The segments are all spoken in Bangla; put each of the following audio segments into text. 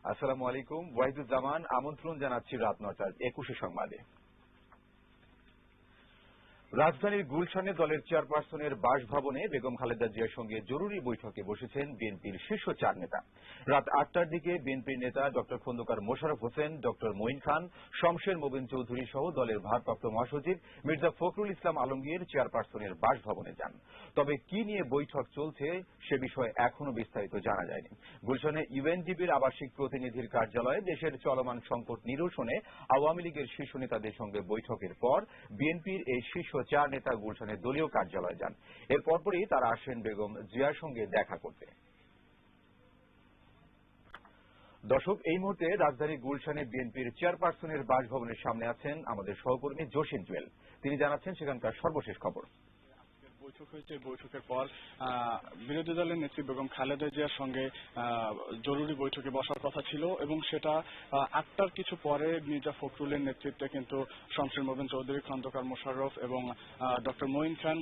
আসসালামু আলাইকুম। ওয়াহিদুজ্জামান আমন্ত্রণ জানাচ্ছি রাত ৯টার ২১ সংবাদে। রাজধানীর গুলশানে দলের চেয়ারপারসনের বাসভবনে বেগম খালেদা জিয়ার সঙ্গে জরুরি বৈঠকে বসেছেন বিএনপির শীর্ষ ৪ নেতা। রাত ৮টার দিকে বিএনপির নেতা ড খন্দকার মোশাররফ হোসেন, ড মঈন খান, শমশের মোবিন চৌধুরী সহ দলের ভারপ্রাপ্ত মহাসচিব মির্জা ফখরুল ইসলাম আলমগীর চেয়ারপারসনের বাসভবনে যান। তবে কি নিয়ে বৈঠক চলছে সে বিষয়ে এখনো বিস্তারিত জানা যায়নি। গুলশানে ইউএনডিপির আবাসিক প্রতিনিধির কার্যালয়ে দেশের চলমান সংকট নিরসনে আওয়ামী লীগের শীর্ষ নেতাদের সঙ্গে বৈঠকের পর বিএনপির এই শীর্ষ ৪ নেতা গুলশানের দলীয় কার্যালয়ে যান। এর পরপরই তারা আসেন বেগম জিয়ার সঙ্গে দেখা করতে। দর্শক, এই মুহূর্তে রাজধানী গুলশানে বিএনপির চেয়ারপারসনের বাসভবনের সামনে আছেন আমাদের সহকর্মী জসিম জুয়েল। তিনি জানাচ্ছেন সেখানকার সর্বশেষ খবর। বৈঠক হয়েছে, বৈঠকের পর বিরোধী দলের নেত্রী বেগম খালেদা জিয়ার সঙ্গে জরুরি বৈঠকে বসার কথা ছিল এবং সেটা ৮টার কিছু পরে মির্জা ফখরুলের নেতৃত্বে কিন্তু শমশের মোবিন চৌধুরী, খন্দকার মোশাররফ এবং ড মঈন খান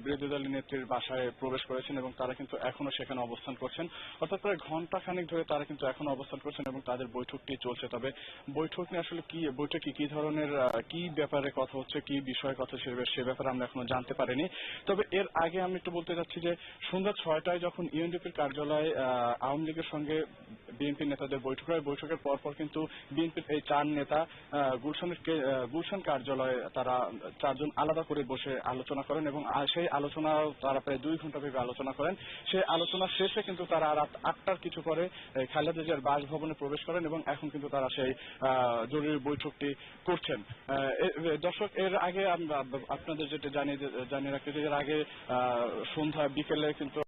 বিরোধী দলের নেত্রীর বাসায় প্রবেশ করেছেন এবং তারা কিন্তু এখনো সেখানে অবস্থান করছেন। অর্থাৎ প্রায় ঘণ্টা খানিক ধরে তারা কিন্তু এখনো অবস্থান করছেন এবং তাদের বৈঠকটি চলছে। তবে বৈঠক নিয়ে আসলে বৈঠকে কি ধরনের কি ব্যাপারে কথা হচ্ছে, কি বিষয়ে কথা সে ব্যাপারে আমরা এখনো জানতে পারিনি। তবে এর আগে আমি একটু বলতে চাচ্ছি যে সন্ধ্যা ৬টায় যখন ইউএনডিপির কার্যালয়ে আওয়ামী লীগের সঙ্গে বিএনপির নেতাদের বৈঠক হয়, বৈঠকের পরপর কিন্তু বিএনপির এই ৪ নেতা গুলশান কার্যালয়ে তারা ৪ জন আলাদা করে বসে আলোচনা করেন এবং সেই আলোচনা তারা প্রায় ২ ঘন্টা ব্যাপী আলোচনা করেন। সেই আলোচনা শেষে কিন্তু তারা রাত ৮টার কিছু পরে খালেদা জিয়ার বাসভবনে প্রবেশ করেন এবং এখন কিন্তু তারা সেই জরুরি বৈঠকটি করছেন। দর্শক, এর আগে আপনাদের যেটা জানিয়ে রাখতে চাই, এর আগে সন্ধ্যা বিকেলে কিন্তু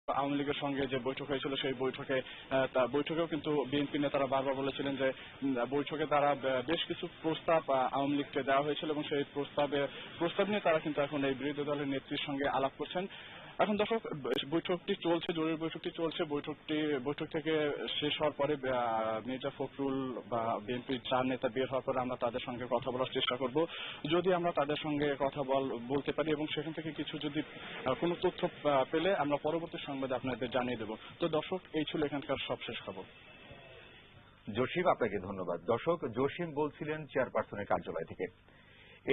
আওয়ামী লীগের সঙ্গে যে বৈঠক হয়েছিল সেই বৈঠকেও কিন্তু বিএনপি নেতারা বারবার বলেছিলেন যে বৈঠকে তারা বেশ কিছু প্রস্তাব আওয়ামী লীগকে দেওয়া হয়েছিল এবং সেই প্রস্তাব নিয়ে তারা কিন্তু এখন এই বিরোধী দলের নেত্রীর সঙ্গে আলাপ করছেন। এখন দর্শক, বৈঠকটি চলছে, জরুরি বৈঠকটি চলছে। বৈঠক থেকে শেষ হওয়ার পরে মির্জা ফখরুল বা বিএনপির ৪ নেতা বের হওয়ার পরে আমরা তাদের সঙ্গে কথা বলার চেষ্টা করব। যদি আমরা তাদের সঙ্গে কথা বলতে পারি এবং সেখান থেকে কিছু যদি কোনো তথ্য পেলে আমরা পরবর্তী সংবাদে আপনাদের জানিয়ে দেব। তো দর্শক, এই ছিল এখানকার সবশেষ খবর। জসিম, আপনাকে ধন্যবাদ। দর্শক, জসিম বলছিলেন চেয়ারপারসনের কার্যালয় থেকে।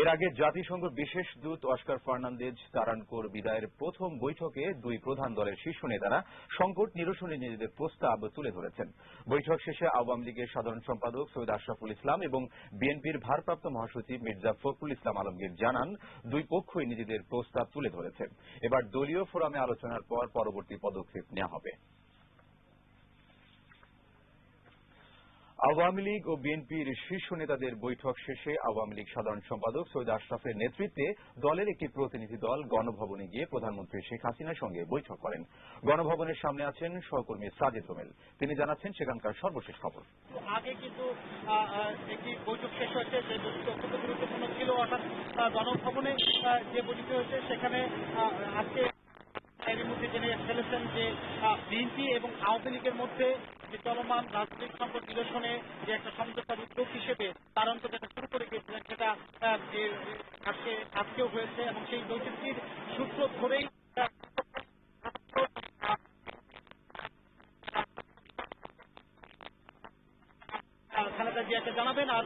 এর আগে জাতিসংঘ বিশেষ দূত অস্কার ফার্নান্দেজ তারানকোর বিদায়ের প্রথম বৈঠকে দুই প্রধান দলের শীর্ষ নেতারা সংকট নিরসনে নিজেদের প্রস্তাব তুলে ধরেছেন। বৈঠক শেষে আওয়ামী লীগের সাধারণ সম্পাদক সৈয়দ আশরাফুল ইসলাম এবং বিএনপির ভারপ্রাপ্ত মহাসচিব মির্জা ফখরুল ইসলাম আলমগীর জানান, দুই পক্ষই নিজেদের প্রস্তাব তুলে ধরেছে। এবার দলীয় ফোরামে আলোচনার পর পরবর্তী পদক্ষেপ নেওয়া হবে। আওয়ামী লীগ ও বিএনপির শীর্ষ নেতাদের বৈঠক শেষে আওয়ামী লীগ সাধারণ সম্পাদক সৈয়দ আশরাফের নেতৃত্বে দলের একটি প্রতিনিধি দল গণভবনে গিয়ে প্রধানমন্ত্রী শেখ হাসিনার সঙ্গে বৈঠক করেন। গণভবনের সামনে আছেন সহকর্মী সাজিদ রোমেল। তিনি জানাচ্ছেন সেখানকার সর্বশেষ খবর। আগে কিন্তু একটি বৈঠক শেষ হয়েছে, যে বৈঠকটি অত্যন্ত গুরুত্বপূর্ণ ছিল। অর্থাৎ গণভবনে যে বৈঠকটি হয়েছে সেখানে আজকে এর মধ্যে জেনে ফেলেছেন যে বিএনপি এবং আওয়ামী লীগের মধ্যে যে চলমান রাজনৈতিক সংকট নিরসনে যে একটা সমঝোতার উদ্যোগ হিসেবে তারান্ত যেটা শুরু করে গিয়েছিলেন সেটা আজকেও হয়েছে এবং সেই বৈঠকটির সূত্র ধরেই খালেদা জিয়াকে জানাবেন। আর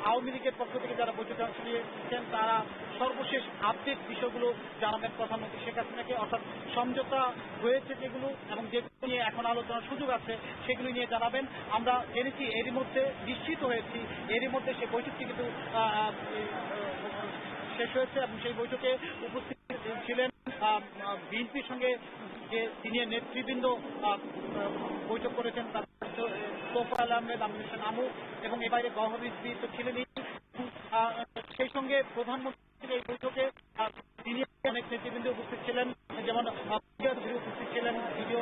আওয়ামী লীগের পক্ষ থেকে যারা বৈঠকে অংশ নিয়েছেন তারা সর্বশেষ আপডেট বিষয়গুলো জানাবেন প্রধানমন্ত্রী শেখ হাসিনাকে। অর্থাৎ সমঝোতা হয়েছে যেগুলো এবং যেগুলো নিয়ে এখন আলোচনার সুযোগ আছে সেগুলো নিয়ে জানাবেন। আমরা জেনেছি, এরই মধ্যে নিশ্চিত হয়েছি, এরই মধ্যে সেই বৈঠকটি কিন্তু শেষ হয়েছে এবং সেই বৈঠকে উপস্থিত ছিলেন বিএনপির সঙ্গে যে সিনিয়র নেতৃবৃন্দ বৈঠক করেছেন, তার তোফায়েল আহমেদ, আমির হোসেন আমু এবং এ বাইরে গওহর রিজভী তো ছিলেনই। সেই সঙ্গে প্রধানমন্ত্রীর এই বৈঠকে সিনিয়র অনেক নেতৃবৃন্দ উপস্থিত ছিলেন, যেমন উপস্থিত ছিলেন ভিডিও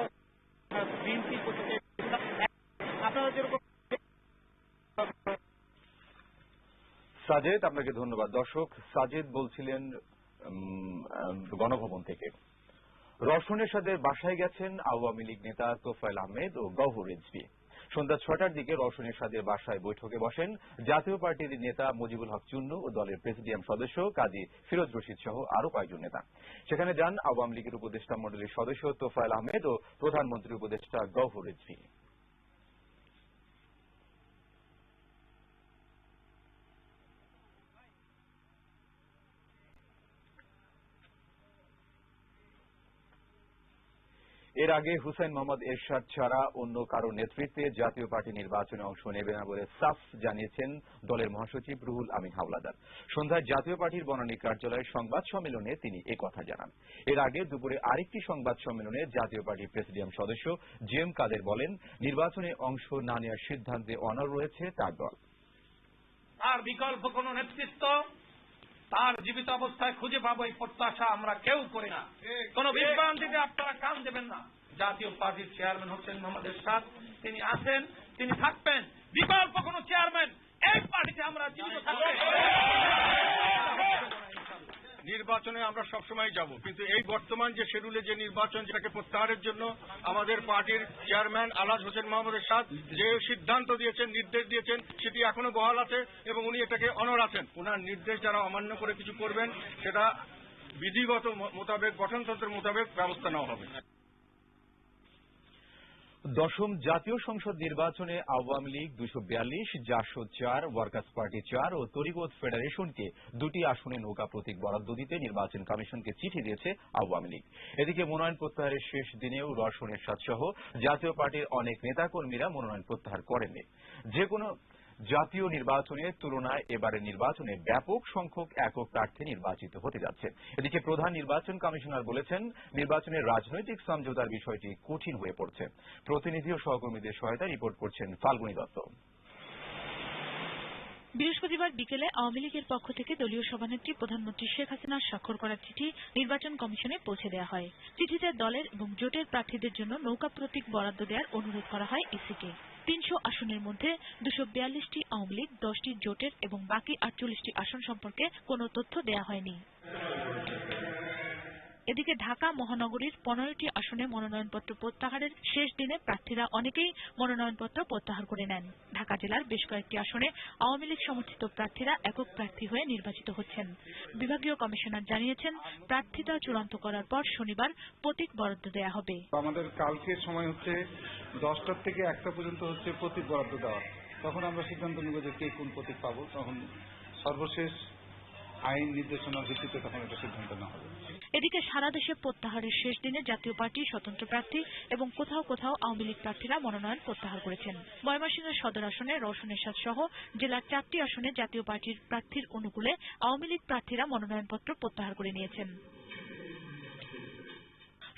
বিএনপি বৈঠকে। আপনারা যেরকম সাজেদ, আপনাকে ধন্যবাদ। দর্শক, সাজেদ বলছিলেন গণভবন থেকে। রওশন এরশাদের বাসায় গেছেন আওয়ামী লীগ নেতা তোফায়েল আহমেদ ও গওহর রিজভী। সন্ধ্যা 6টার দিকে রওশন এরশাদের বাসায় বৈঠকে বসেন জাতীয় পার্টির নেতা মুজিবুল হক চুন্নু ও দলের প্রেসিডিয়াম সদস্য কাজী ফিরোজ রশিদ সহ আরো কয়েকজন নেতা। সেখানে যান আওয়ামী লীগের উপদেষ্টা মণ্ডলীর সদস্য তোফায়েল আহমেদ ও প্রধানমন্ত্রী উপদেষ্টা গওহর রিজভী। এর আগে হুসেইন মোহাম্মদ এরশাদ ছাড়া অন্য কারো নেতৃত্বে জাতীয় পার্টি নির্বাচনে অংশ নেবে না বলে সাফ জানিয়েছেন দলের মহাসচিব রুহুল আমিন হাওলাদার। সন্ধ্যায় জাতীয় পার্টির বনানী কার্যালয়ে সংবাদ সম্মেলনে তিনি একথা জানান। এর আগে দুপুরে আরেকটি সংবাদ সম্মেলনে জাতীয় পার্টির প্রেসিডিয়াম সদস্য জিএম কাদের বলেন, নির্বাচনে অংশ না নেওয়ার সিদ্ধান্তে অনড় রয়েছে তার দল। তার বিকল্প কোন নেতৃত্ব তার জীবিত অবস্থায় খুঁজে পাবো এই প্রত্যাশা আমরা কেউ করি না। কোন বিভ্রান্তিতে আপনারা কান দেবেন না। জাতীয় পার্টির চেয়ারম্যান হচ্ছেন মোহাম্মদ এরশাদ, তিনি আছেন, তিনি থাকবেন। বিকল্প কোন চেয়ারম্যান এই পার্টিতে আমরা জীবিত থাকবো। নির্বাচনে আমরা সবসময় যাব, কিন্তু এই বর্তমান যে শিডিউলে যে নির্বাচন, যেটাকে প্রত্যাহারের জন্য আমাদের পার্টির চেয়ারম্যান আলহাজ হোসেন মোহাম্মদ এরশাদ যে সিদ্ধান্ত দিয়েছেন, নির্দেশ দিয়েছেন, সেটি এখনো বহাল আছে এবং উনি এটাকে অনড় আছেন। ওনার নির্দেশ যারা অমান্য করে কিছু করবেন, সেটা বিধিগত মোতাবেক, গঠনতন্ত্রের মোতাবেক ব্যবস্থা নেওয়া হবে। দশম জাতীয় সংসদ নির্বাচনে আওয়ামী লীগ 242, জাসদ 4, ওয়ার্কার্স পার্টি 4 ও তরিকত ফেডারেশনকে 2টি আসনে নৌকা প্রতীক বরাদ্দ দিতে নির্বাচন কমিশনকে চিঠি দিয়েছে আওয়ামী লীগ। এদিকে মনোনয়ন প্রত্যাহারের শেষ দিনেও রওশন এরশাদ সহ জাতীয় পার্টির অনেক নেতাকর্মীরা মনোনয়ন প্রত্যাহার করেননি। যেকোনো জাতীয় নির্বাচনের তুলনায় এবারের নির্বাচনে ব্যাপক সংখ্যক একক প্রার্থী নির্বাচিত হতে যাচ্ছে। এদিকে প্রধান নির্বাচন কমিশনার বলেছেন, নির্বাচনের রাজনৈতিক সমঝোতার বিষয়টি কঠিন হয়ে পড়ছে। প্রতিনিধি ও সহকর্মীদের সহায়তায় রিপোর্ট করছেন ফাল্গুনী দত্ত। বৃহস্পতিবার বিকেলে আওয়ামী লীগের পক্ষ থেকে দলীয় সভানেত্রী প্রধানমন্ত্রী শেখ হাসিনার স্বাক্ষর করা চিঠি নির্বাচন কমিশনে পৌঁছে দেওয়া হয়। চিঠিতে দলের এবং জোটের প্রার্থীদের জন্য নৌকা প্রতীক বরাদ্দ দেওয়ার অনুরোধ করা হয় ইসিকে। 300 আসনের মধ্যে 242টি আওয়ামী লীগ, 10টি জোটের এবং বাকি 48টি আসন সম্পর্কে কোনো তথ্য দেওয়া হয়নি। এদিকে ঢাকা মহানগরীর 15টি আসনে মনোনয়নপত্র প্রত্যাহারের শেষ দিনে প্রার্থীরা অনেকেই মনোনয়নপত্র প্রত্যাহার করে নেন। ঢাকা জেলার বেশ কয়েকটি আসনে আওয়ামী লীগ সমর্থিত প্রার্থীরা একক প্রার্থী হয়ে নির্বাচিত হচ্ছেন। বিভাগীয় কমিশনার জানিয়েছেন, প্রার্থিতা চূড়ান্ত করার পর শনিবার প্রতীক বরাদ্দ দেওয়া হবে। আমাদের কালকের সময় হচ্ছে 10টা থেকে 1টা পর্যন্ত হচ্ছে প্রতীক বরাদ্দ দেওয়া। তখন আমরা সিদ্ধান্ত নেব যে কে কোন প্রতীক পাবো। তখন সর্বশেষ আইন নির্দেশনার ভিত্তিতে তখন এটা সিদ্ধান্ত নেওয়া হবে। এদিকে সারা দেশে প্রত্যাহারের শেষ দিনে জাতীয় পার্টি, স্বতন্ত্র প্রার্থী এবং কোথাও কোথাও আওয়ামী লীগ প্রার্থীরা মনোনয়ন প্রত্যাহার করেছেন। ময়মনসিংহের সদর আসনে রওশন এরশাদ সহ জেলার 4টি আসনে জাতীয় পার্টির প্রার্থীর অনুকূলে আওয়ামী লীগ প্রার্থীরা মনোনয়নপত্র প্রত্যাহার করে নিয়েছেন।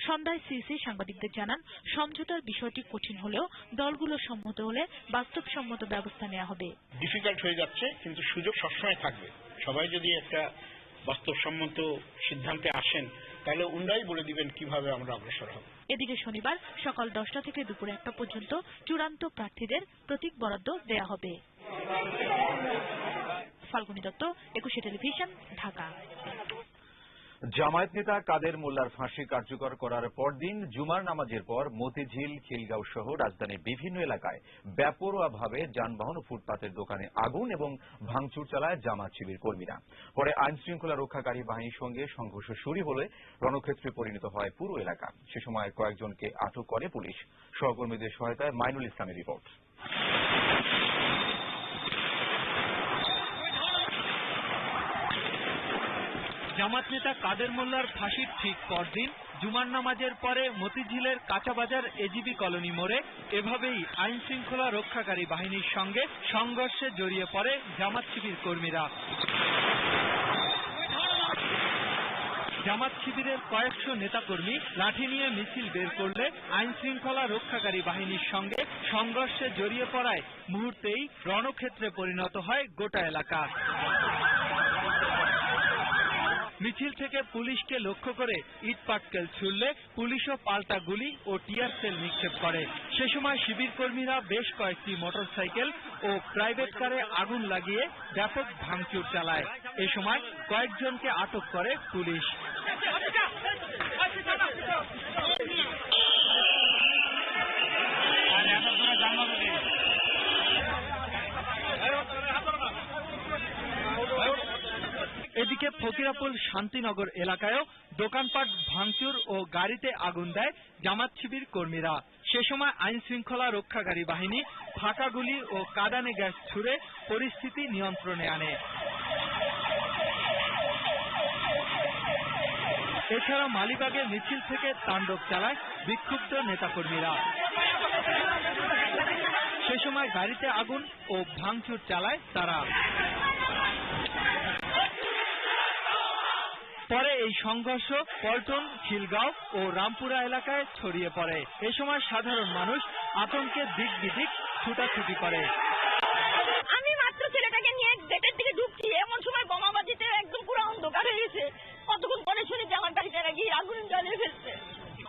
সন্ধ্যায় সিইসি সাংবাদিকদের জানান, সমঝোতার বিষয়টি কঠিন হলেও দলগুলো সম্মত হলে বাস্তবসম্মত ব্যবস্থা নেওয়া হবে। ডিফিকাল্ট হয়ে যাচ্ছে, কিন্তু সুযোগ সবসময় থাকবে। সবাই যদি একটা বাস্তবসম্মত সিদ্ধান্তে আসেন, তাহলে উন্নয়ন বলে দিবেন কিভাবে আমরা অগ্রসর হব। এদিকে শনিবার সকাল 10টা থেকে দুপুর 1টা পর্যন্ত চূড়ান্ত প্রার্থীদের প্রতীক বরাদ্দ দেয়া হবে। ফাল্গুনী দত্ত, 21 টেলিভিশন, ঢাকা। জামায়াত নেতা কাদের মোল্লার ফাঁসি কার্যকর করার পরদিন জুমার নামাজের পর মতিঝিল, খিলগাঁও সহ রাজধানীর বিভিন্ন এলাকায় বেপরোয়াভাবে যানবাহন ও ফুটপাতের দোকানে আগুন এবং ভাঙচুর চালায় জামায়াত শিবির কর্মীরা। পরে আইন শৃঙ্খলা রক্ষাকারী বাহিনীর সঙ্গে সংঘর্ষ শুরু হলে রণক্ষেত্রে পরিণত হয় পুরো এলাকা। সে সময় কয়েকজনকে আটক করে পুলিশ। সহকর্মীদের সহায়তায় মাইনুল ইসলামের রিপোর্ট। জামাত নেতা কাদের মোল্লার ফাঁসির ঠিক পরদিন জুমার নামাজের পরে মতিঝিলের কাঁচাবাজার এজিবি কলোনি মোড়ে এভাবেই আইন শৃঙ্খলা রক্ষাকারী বাহিনীর সঙ্গে সংঘর্ষে জড়িয়ে পড়ে জামাত শিবির কর্মীরা। জামাত শিবিরের কয়েকশো নেতাকর্মী লাঠি নিয়ে মিছিল বের করলে আইন শৃঙ্খলা রক্ষাকারী বাহিনীর সঙ্গে সংঘর্ষে জড়িয়ে পড়ায় মুহূর্তেই রণক্ষেত্রে পরিণত হয় গোটা এলাকা। মিছিল থেকে পুলিশকে লক্ষ্য করে ইট পাটকেল ছুড়লে পুলিশও পাল্টা গুলি ও টিয়ার সেল নিক্ষেপ করে। সে সময় শিবির কর্মীরা বেশ কয়েকটি মোটরসাইকেল ও প্রাইভেট কারে আগুন লাগিয়ে ব্যাপক ভাঙচুর চালায়। এ সময় কয়েকজনকে আটক করে পুলিশ। এদিকে ফকিরাপুল শান্তিনগর এলাকায়ও দোকানপাট ভাঙচুর ও গাড়িতে আগুন দেয় জামাত শিবির কর্মীরা। সে সময় আইন শৃঙ্খলা রক্ষাকারী বাহিনী ফাঁকা গুলি ও কাঁদানে গ্যাস ছুড়ে পরিস্থিতি নিয়ন্ত্রণে আনে। এছাড়া মালিবাগে মিছিল থেকে তাণ্ডব চালায় বিক্ষুব্ধ নেতাকর্মীরা। সে সময় গাড়িতে আগুন ও ভাঙচুর চালায় তারা। পরে এই সংঘর্ষ পল্টন, খিলগাঁও ও রামপুরা এলাকায় ছড়িয়ে পড়ে। এ সময় সাধারণ মানুষ আতঙ্কে দিক বিদিক ছুটাছুটি করে। আমি মাত্র ছেলেটাকে নিয়ে গেটের দিকে ঢুকছি, এমন সময় বোমাবাজিতে একদম পুরো অন্ধকার হয়ে গেছে। কতক্ষণ পরে শুনি যে আমার গাড়িটা নাকি আগুন জ্বালিয়ে ফেলছে।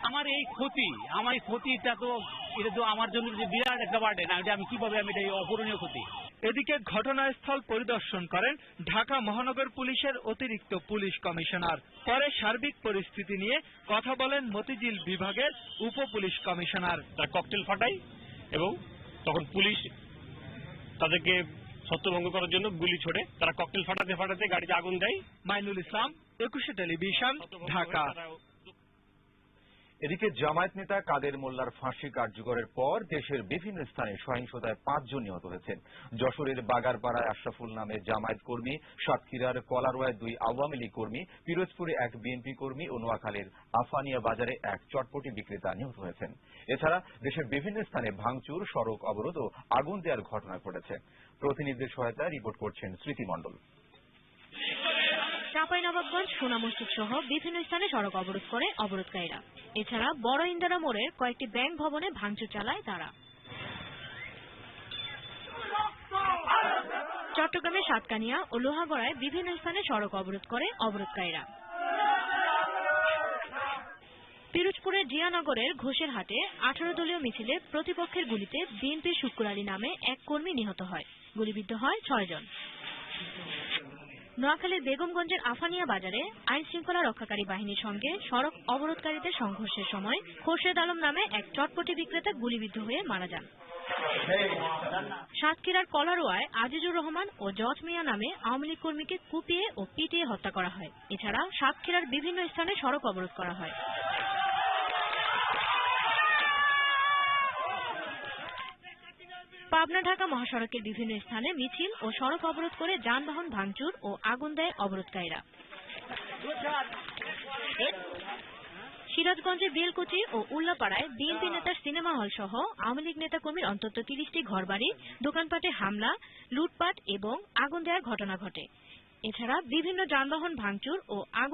আমার এই ক্ষতিটা তো এটা তো আমার জন্য যে বিরাট একটা বার্ডেন, এটা আমি কিভাবে এটা অপূরণীয় ক্ষতি। এদিকে ঘটনাস্থল পরিদর্শন করেন ঢাকা মহানগর পুলিশের অতিরিক্ত পুলিশ কমিশনার। পরে সার্বিক পরিস্থিতি নিয়ে কথা বলেন মতিঝিল বিভাগের উপ পুলিশ কমিশনার। তারা ককটেল ফাটায় এবং তখন পুলিশ তাদেরকে ছত্রভঙ্গ করার জন্য গুলি ছোড়ে। তারা ককটেল ফাটাতে ফাটাতে গাড়িতে আগুন দেয়। মাইনুল ইসলাম, 21 টেলিভিশন, ঢাকা। এদিকে জামায়াত নেতা কাদের মোল্লার ফাঁসি কার্যকরের পর দেশের বিভিন্ন স্থানে সহিংসতায় 5 জন নিহত হয়েছেন। যশোরের বাগারপাড়ায় আশরাফুল নামে জামায়াত কর্মী, সাতক্ষীরার কলারোয়ায় 2 আওয়ামী লীগ কর্মী, পিরোজপুরে 1 বিএনপি কর্মী ও নোয়াখালীর আফানিয়া বাজারে 1 চটপটি বিক্রেতা নিহত হয়েছেন। এছাড়া দেশের বিভিন্ন স্থানে ভাঙচুর, সড়ক অবরোধ ও আগুন দেওয়ার ঘটনা ঘটেছে। প্রতিনিধিদের সহায়তায় রিপোর্ট করছেন স্মৃতি মণ্ডল। চাঁপাইনবাবগঞ্জ, সোনা মসজিদ সহ বিভিন্ন স্থানে সড়ক অবরোধ করে অবরোধকারীরা। এছাড়া বড় ইন্দারা মোড়ের কয়েকটি ব্যাংক ভবনে ভাঙচুর চালায় তারা। চট্টগ্রামের সাতকানিয়া ও লোহাগড়ায় বিভিন্ন স্থানে সড়ক অবরোধ করে অবরোধকারীরা। পিরোজপুরের জিয়ানগরের ঘোষের হাটে 18 দলীয় মিছিলে প্রতিপক্ষের গুলিতে বিএনপির শুক্কুর আলী নামে 1 কর্মী নিহত হয়। গুলিবিদ্ধ হয় 6 জন। নোয়াখালীর বেগমগঞ্জের আফানিয়া বাজারে আইন শৃঙ্খলা রক্ষাকারী বাহিনীর সঙ্গে সড়ক অবরোধকারীদের সংঘর্ষের সময় খোরশেদ আলম নামে 1 চটপটি বিক্রেতা গুলিবিদ্ধ হয়ে মারা যান। সাতক্ষীরার কলারোয়ায় আজিজুর রহমান ও জজ মিয়া নামে আওয়ামী লীগ কর্মীকে কুপিয়ে ও পিটিয়ে হত্যা করা হয়। এছাড়া সাতক্ষীরার বিভিন্ন স্থানে সড়ক অবরোধ করা হয়। পাবনা ঢাকা মহাসড়কের বিভিন্ন স্থানে মিছিল ও সড়ক অবরোধ করে যানবাহন ভাঙচুর ও আগুন দেয় অবরোধকারীরা। সিরাজগঞ্জের বেলকুচি ও উল্লাপাড়ায় বিএনপি নেতার সিনেমা হল সহ আওয়ামী লীগ নেতাকর্মীর অন্তত 30টি ঘরবাড়ি, দোকানপাটে হামলা, লুটপাট এবং আগুন দেওয়ার ঘটনা ঘটে। এছাড়া বিভিন্ন যানবাহন ভাঙচুর ও আগুন